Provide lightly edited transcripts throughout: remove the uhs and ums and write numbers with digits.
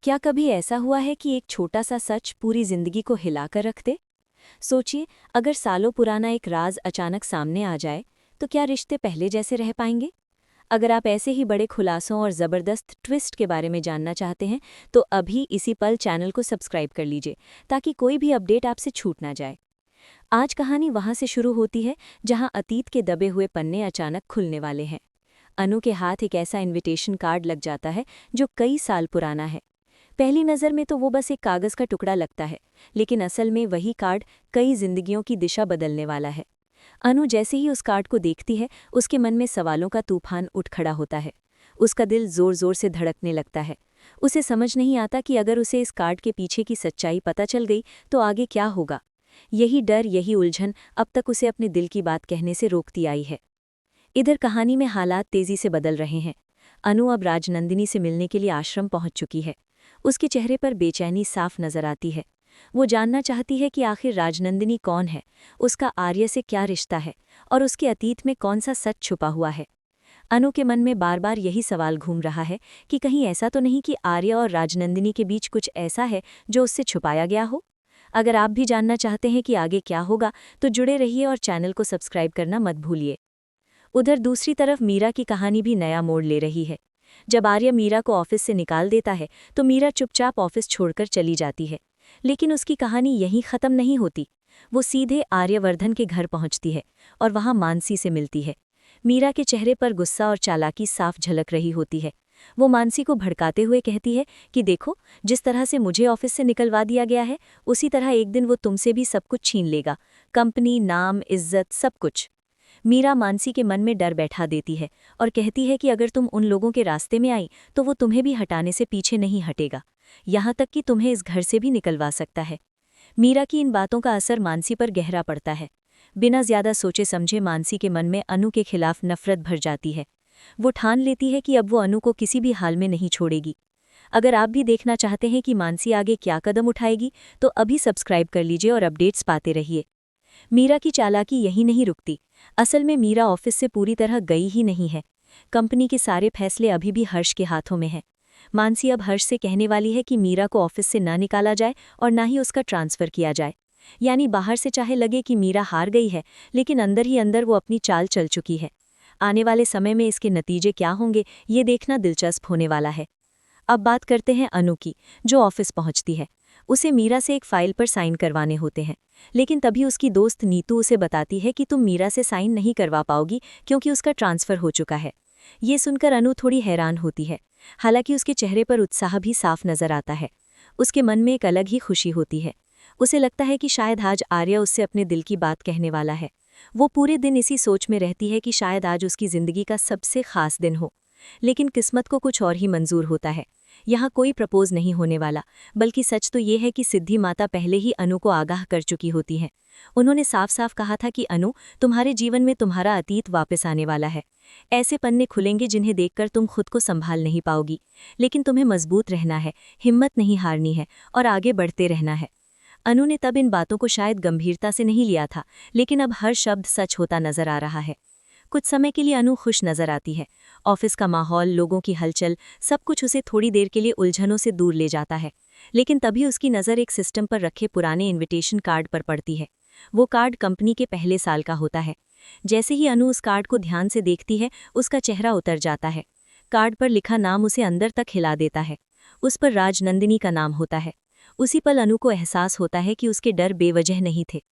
क्या कभी ऐसा हुआ है कि एक छोटा सा सच पूरी जिंदगी को हिलाकर रख दे? सोचिए, अगर सालों पुराना एक राज अचानक सामने आ जाए, तो क्या रिश्ते पहले जैसे रह पाएंगे? अगर आप ऐसे ही बड़े खुलासों और ज़बरदस्त ट्विस्ट के बारे में जानना चाहते हैं, तो अभी इसी पल चैनल को सब्सक्राइब कर लीजिए, ताकि कोई भी अपडेट आपसे छूट ना जाए। आज कहानी वहाँ से शुरू होती है, जहाँ अतीत के दबे हुए पन्ने अचानक खुलने वाले हैं। अनु के हाथ एक ऐसा इनविटेशन कार्ड लग जाता है, जो कई साल पुराना है। पहली नज़र में तो वो बस एक कागज़ का टुकड़ा लगता है, लेकिन असल में वही कार्ड कई जिंदगियों की दिशा बदलने वाला है। अनु जैसे ही उस कार्ड को देखती है, उसके मन में सवालों का तूफान उठ खड़ा होता है। उसका दिल जोर-जोर से धड़कने लगता है। उसे समझ नहीं आता कि अगर उसे इस कार्ड के पीछे की सच्चाई पता चल गई, तो आगे क्या होगा। यही डर, यही उलझन अब तक उसे अपने दिल की बात कहने से रोकती आई है। इधर कहानी में हालात तेजी से बदल रहे हैं। अनु अब राजनंदिनी से मिलने के लिए आश्रम पहुंच चुकी है। उसके चेहरे पर बेचैनी साफ नजर आती है। वो जानना चाहती है कि आखिर राजनंदिनी कौन है, उसका आर्य से क्या रिश्ता है और उसके अतीत में कौन सा सच छुपा हुआ है। अनु के मन में बार बार यही सवाल घूम रहा है कि कहीं ऐसा तो नहीं कि आर्य और राजनंदिनी के बीच कुछ ऐसा है जो उससे छुपाया गया हो। अगर आप भी जानना चाहते हैं कि आगे क्या होगा, तो जुड़े रहिए और चैनल को सब्सक्राइब करना मत भूलिए। उधर दूसरी तरफ मीरा की कहानी भी नया मोड़ ले रही है। जब आर्य मीरा को ऑफिस से निकाल देता है, तो मीरा चुपचाप ऑफिस छोड़कर चली जाती है। लेकिन उसकी कहानी यहीं खत्म नहीं होती। वो सीधे आर्यवर्धन के घर पहुंचती है और वहां मानसी से मिलती है। मीरा के चेहरे पर गुस्सा और चालाकी साफ झलक रही होती है। वो मानसी को भड़काते हुए कहती है कि देखो, जिस तरह से मुझे ऑफिस से निकलवा दिया गया है, उसी तरह एक दिन वो तुमसे भी सब कुछ छीन लेगा। कंपनी, नाम, इज्जत, सब कुछ। मीरा मानसी के मन में डर बैठा देती है और कहती है कि अगर तुम उन लोगों के रास्ते में आई, तो वो तुम्हें भी हटाने से पीछे नहीं हटेगा, यहाँ तक कि तुम्हें इस घर से भी निकलवा सकता है। मीरा की इन बातों का असर मानसी पर गहरा पड़ता है। बिना ज्यादा सोचे समझे मानसी के मन में अनु के खिलाफ नफरत भर जाती है। वो ठान लेती है कि अब वो अनु को किसी भी हाल में नहीं छोड़ेगी। अगर आप भी देखना चाहते हैं कि मानसी आगे क्या कदम उठाएगी, तो अभी सब्सक्राइब कर लीजिए और अपडेट्स पाते रहिए। मीरा की चालाकी यहीं नहीं रुकती। असल में मीरा ऑफिस से पूरी तरह गई ही नहीं है। कंपनी के सारे फैसले अभी भी हर्ष के हाथों में हैं। मानसी अब हर्ष से कहने वाली है कि मीरा को ऑफिस से ना निकाला जाए और ना ही उसका ट्रांसफ़र किया जाए। यानी बाहर से चाहे लगे कि मीरा हार गई है, लेकिन अंदर ही अंदर वो अपनी चाल चल चुकी है। आने वाले समय में इसके नतीजे क्या होंगे, ये देखना दिलचस्प होने वाला है। अब बात करते हैं अनु की, जो ऑफिस पहुंचती है। उसे मीरा से एक फाइल पर साइन करवाने होते हैं, लेकिन तभी उसकी दोस्त नीतू उसे बताती है कि तुम मीरा से साइन नहीं करवा पाओगी, क्योंकि उसका ट्रांसफ़र हो चुका है। ये सुनकर अनु थोड़ी हैरान होती है। हालांकि उसके चेहरे पर उत्साह भी साफ नजर आता है। उसके मन में एक अलग ही खुशी होती है। उसे लगता है कि शायद आज आर्य उससे अपने दिल की बात कहने वाला है। वो पूरे दिन इसी सोच में रहती है कि शायद आज उसकी ज़िंदगी का सबसे खास दिन हो। लेकिन किस्मत को कुछ और ही मंजूर होता है। यहाँ कोई प्रपोज नहीं होने वाला, बल्कि सच तो ये है कि सिद्धि माता पहले ही अनु को आगाह कर चुकी होती हैं। उन्होंने साफ साफ कहा था कि अनु, तुम्हारे जीवन में तुम्हारा अतीत वापस आने वाला है। ऐसे पन्ने खुलेंगे जिन्हें देखकर तुम खुद को संभाल नहीं पाओगी, लेकिन तुम्हें मजबूत रहना है, हिम्मत नहीं हारनी है और आगे बढ़ते रहना है। अनु ने तब इन बातों को शायद गंभीरता से नहीं लिया था, लेकिन अब हर शब्द सच होता नजर आ रहा है। कुछ समय के लिए अनु खुश नजर आती है। ऑफिस का माहौल, लोगों की हलचल, सब कुछ उसे थोड़ी देर के लिए उलझनों से दूर ले जाता है। लेकिन तभी उसकी नज़र एक सिस्टम पर रखे पुराने इनविटेशन कार्ड पर पड़ती है। वो कार्ड कंपनी के पहले साल का होता है। जैसे ही अनु उस कार्ड को ध्यान से देखती है, उसका चेहरा उतर जाता है। कार्ड पर लिखा नाम उसे अंदर तक हिला देता है। उस पर राजनंदिनी का नाम होता है। उसी पल अनु को एहसास होता है कि उसके डर बेवजह नहीं थे।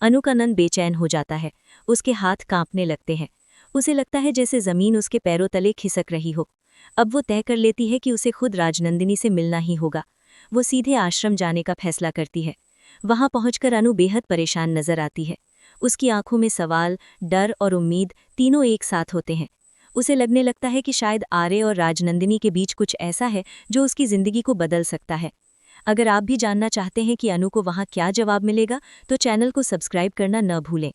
अनु का मन बेचैन हो जाता है। उसके हाथ कांपने लगते हैं। उसे लगता है जैसे जमीन उसके पैरों तले खिसक रही हो। अब वो तय कर लेती है कि उसे खुद राजनंदिनी से मिलना ही होगा। वो सीधे आश्रम जाने का फैसला करती है। वहां पहुंचकर अनु बेहद परेशान नजर आती है। उसकी आंखों में सवाल, डर और उम्मीद तीनों एक साथ होते हैं। उसे लगने लगता है कि शायद आर्य और राजनंदिनी के बीच कुछ ऐसा है जो उसकी जिंदगी को बदल सकता है। अगर आप भी जानना चाहते हैं कि अनु को वहां क्या जवाब मिलेगा, तो चैनल को सब्सक्राइब करना न भूलें।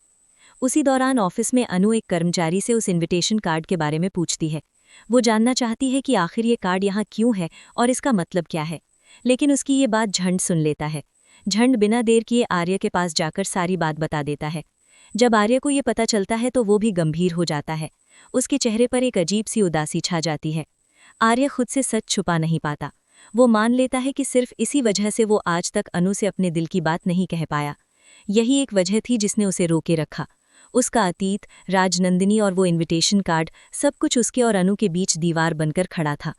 उसी दौरान ऑफिस में अनु एक कर्मचारी से उस इनविटेशन कार्ड के बारे में पूछती है। वो जानना चाहती है कि आखिर ये कार्ड यहाँ क्यों है और इसका मतलब क्या है। लेकिन उसकी ये बात झंड सुन लेता है। झंड बिना देर किए आर्य के पास जाकर सारी बात बता देता है। जब आर्य को ये पता चलता है, तो वो भी गंभीर हो जाता है। उसके चेहरे पर एक अजीब सी उदासी छा जाती है। आर्य खुद से सच छुपा नहीं पाता। वो मान लेता है कि सिर्फ इसी वजह से वो आज तक अनु से अपने दिल की बात नहीं कह पाया। यही एक वजह थी जिसने उसे रोके रखा। उसका अतीत, राजनंदिनी और वो इनविटेशन कार्ड, सब कुछ उसके और अनु के बीच दीवार बनकर खड़ा था।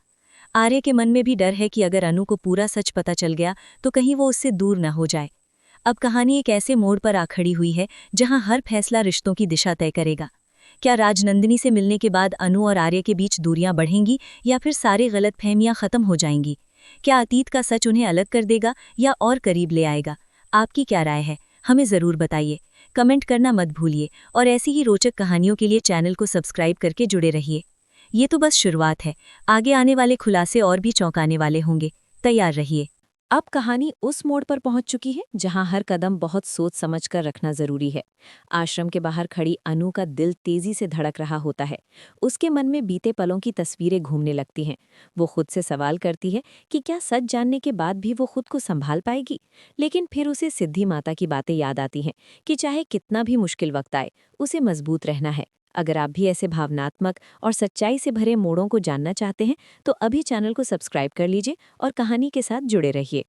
आर्य के मन में भी डर है कि अगर अनु को पूरा सच पता चल गया तो कहीं वो उससे दूर न हो जाए। अब कहानी एक ऐसे मोड़ पर आ खड़ी हुई है जहां हर फैसला रिश्तों की दिशा तय करेगा। क्या राजनंदिनी से मिलने के बाद अनु और आर्य के बीच दूरियां बढ़ेंगी या फिर सारी गलतफहमियां खत्म हो जाएंगी? क्या अतीत का सच उन्हें अलग कर देगा या और करीब ले आएगा? आपकी क्या राय है? हमें ज़रूर बताइए। कमेंट करना मत भूलिए और ऐसी ही रोचक कहानियों के लिए चैनल को सब्सक्राइब करके जुड़े रहिए। ये तो बस शुरुआत है, आगे आने वाले खुलासे और भी चौंकाने वाले होंगे। तैयार रहिए। अब कहानी उस मोड़ पर पहुंच चुकी है जहां हर कदम बहुत सोच समझकर रखना जरूरी है। आश्रम के बाहर खड़ी अनु का दिल तेजी से धड़क रहा होता है। उसके मन में बीते पलों की तस्वीरें घूमने लगती हैं। वो खुद से सवाल करती है कि क्या सच जानने के बाद भी वो खुद को संभाल पाएगी। लेकिन फिर उसे सिद्धि माता की बातें याद आती हैं कि चाहे कितना भी मुश्किल वक्त आए, उसे मजबूत रहना है। अगर आप भी ऐसे भावनात्मक और सच्चाई से भरे मोड़ों को जानना चाहते हैं तो अभी चैनल को सब्सक्राइब कर लीजिए और कहानी के साथ जुड़े रहिए।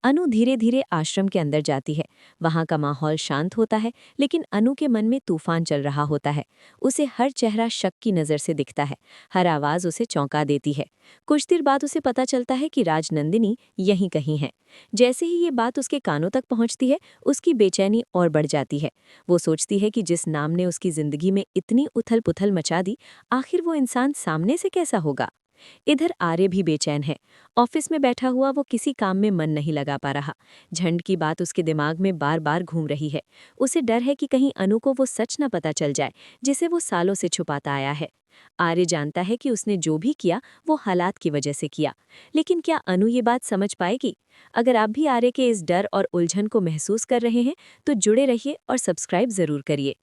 अनु धीरे धीरे आश्रम के अंदर जाती है। वहां का माहौल शांत होता है, लेकिन अनु के मन में तूफान चल रहा होता है। उसे हर चेहरा शक की नज़र से दिखता है, हर आवाज़ उसे चौंका देती है। कुछ देर बाद उसे पता चलता है कि राजनंदिनी यहीं कहीं है। जैसे ही ये बात उसके कानों तक पहुंचती है, उसकी बेचैनी और बढ़ जाती है। वो सोचती है कि जिस नाम ने उसकी जिंदगी में इतनी उथल पुथल मचा दी, आखिर वो इंसान सामने से कैसा होगा। इधर आर्य भी बेचैन है। ऑफिस में बैठा हुआ वो किसी काम में मन नहीं लगा पा रहा। झंड की बात उसके दिमाग में बार बार घूम रही है। उसे डर है कि कहीं अनु को वो सच न पता चल जाए जिसे वो सालों से छुपाता आया है। आर्य जानता है कि उसने जो भी किया वो हालात की वजह से किया, लेकिन क्या अनु ये बात समझ पाएगी? अगर आप भी आर्य के इस डर और उलझन को महसूस कर रहे हैं तो जुड़े रहिए और सब्सक्राइब जरूर करिए।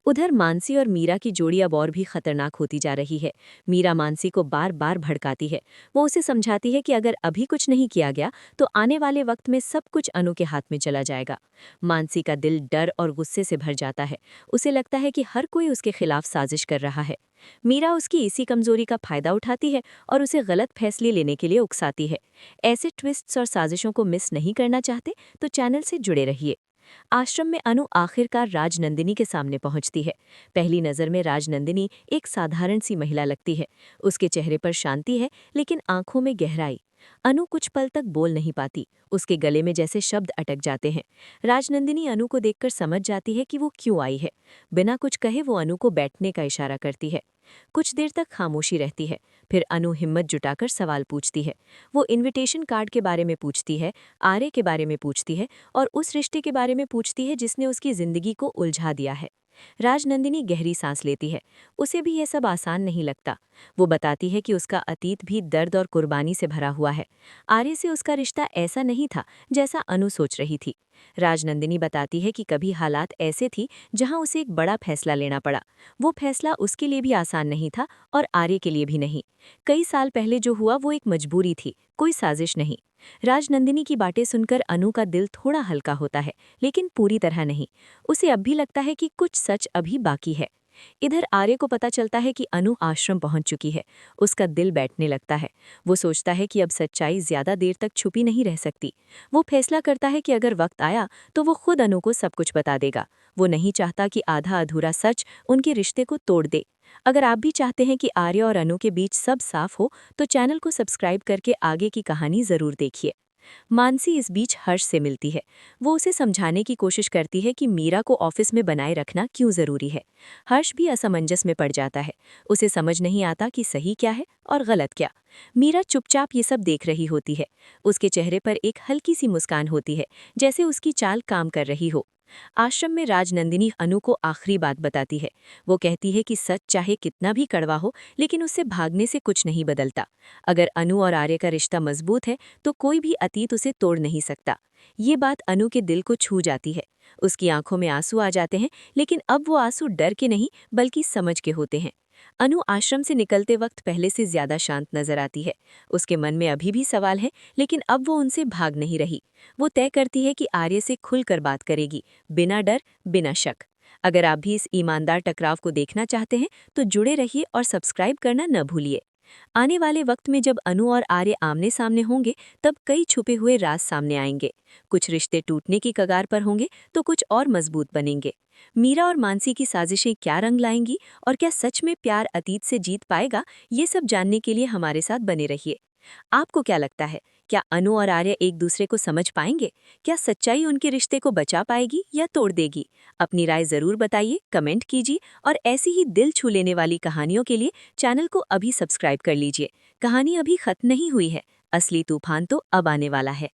उधर मानसी और मीरा की जोड़ी अब और भी खतरनाक होती जा रही है। मीरा मानसी को बार बार भड़काती है। वो उसे समझाती है कि अगर अभी कुछ नहीं किया गया तो आने वाले वक्त में सब कुछ अनु के हाथ में चला जाएगा। मानसी का दिल डर और गुस्से से भर जाता है। उसे लगता है कि हर कोई उसके खिलाफ साजिश कर रहा है। मीरा उसकी इसी कमजोरी का फायदा उठाती है और उसे गलत फैसले लेने के लिए उकसाती है। ऐसे ट्विस्ट्स और साजिशों को मिस नहीं करना चाहते तो चैनल से जुड़े रहिए। आश्रम में अनु आखिरकार राजनंदिनी के सामने पहुंचती है। पहली नज़र में राजनंदिनी एक साधारण सी महिला लगती है। उसके चेहरे पर शांति है, लेकिन आंखों में गहराई। अनु कुछ पल तक बोल नहीं पाती। उसके गले में जैसे शब्द अटक जाते हैं। राजनंदिनी अनु को देखकर समझ जाती है कि वो क्यों आई है। बिना कुछ कहे वो अनु को बैठने का इशारा करती है। कुछ देर तक खामोशी रहती है। फिर अनु हिम्मत जुटाकर सवाल पूछती है। वो इनविटेशन कार्ड के बारे में पूछती है, आर्य के बारे में पूछती है और उस रिश्ते के बारे में पूछती है जिसने उसकी जिंदगी को उलझा दिया है। राजनंदिनी गहरी सांस लेती है। उसे भी यह सब आसान नहीं लगता। वो बताती है कि उसका अतीत भी दर्द और कुर्बानी से भरा हुआ है। आर्य से उसका रिश्ता ऐसा नहीं था जैसा अनु सोच रही थी। राजनंदिनी बताती है कि कभी हालात ऐसे थी जहां उसे एक बड़ा फैसला लेना पड़ा। वो फैसला उसके लिए भी आसान नहीं था और आर्य के लिए भी नहीं। कई साल पहले जो हुआ वो एक मजबूरी थी, कोई साजिश नहीं। राजनंदिनी की बातें सुनकर अनु का दिल थोड़ा हल्का होता है, लेकिन पूरी तरह नहीं। उसे अब भी लगता है कि कुछ सच अभी बाकी है। इधर आर्य को पता चलता है कि अनु आश्रम पहुंच चुकी है। उसका दिल बैठने लगता है। वो सोचता है कि अब सच्चाई ज्यादा देर तक छुपी नहीं रह सकती। वो फैसला करता है कि अगर वक्त आया तो वो खुद अनु को सब कुछ बता देगा। वो नहीं चाहता कि आधा अधूरा सच उनके रिश्ते को तोड़ दे। अगर आप भी चाहते हैं कि आर्य और अनु के बीच सब साफ हो तो चैनल को सब्सक्राइब करके आगे की कहानी जरूर देखिए। मानसी इस बीच हर्ष से मिलती है। वो उसे समझाने की कोशिश करती है कि मीरा को ऑफिस में बनाए रखना क्यों जरूरी है। हर्ष भी असमंजस में पड़ जाता है। उसे समझ नहीं आता कि सही क्या है और गलत क्या। मीरा चुपचाप ये सब देख रही होती है। उसके चेहरे पर एक हल्की सी मुस्कान होती है, जैसे उसकी चाल काम कर रही हो। आश्रम में राजनंदिनी अनु को आखिरी बात बताती है। वो कहती है कि सच चाहे कितना भी कड़वा हो, लेकिन उससे भागने से कुछ नहीं बदलता। अगर अनु और आर्य का रिश्ता मजबूत है तो कोई भी अतीत उसे तोड़ नहीं सकता। ये बात अनु के दिल को छू जाती है। उसकी आंखों में आंसू आ जाते हैं, लेकिन अब वो आंसू डर के नहीं बल्कि समझ के होते हैं। अनु आश्रम से निकलते वक्त पहले से ज्यादा शांत नजर आती है। उसके मन में अभी भी सवाल है, लेकिन अब वो उनसे भाग नहीं रही। वो तय करती है कि आर्य से खुलकर बात करेगी, बिना डर, बिना शक। अगर आप भी इस ईमानदार टकराव को देखना चाहते हैं तो जुड़े रहिए और सब्सक्राइब करना न भूलिए। आने वाले वक्त में जब अनु और आर्य आमने सामने होंगे तब कई छुपे हुए राज सामने आएंगे। कुछ रिश्ते टूटने की कगार पर होंगे तो कुछ और मजबूत बनेंगे। मीरा और मानसी की साजिशें क्या रंग लाएंगी और क्या सच में प्यार अतीत से जीत पाएगा, ये सब जानने के लिए हमारे साथ बने रहिए। आपको क्या लगता है, क्या अनु और आर्य एक दूसरे को समझ पाएंगे? क्या सच्चाई उनके रिश्ते को बचा पाएगी या तोड़ देगी? अपनी राय जरूर बताइए, कमेंट कीजिए और ऐसी ही दिल छू लेने वाली कहानियों के लिए चैनल को अभी सब्सक्राइब कर लीजिए। कहानी अभी खत्म नहीं हुई है, असली तूफान तो अब आने वाला है।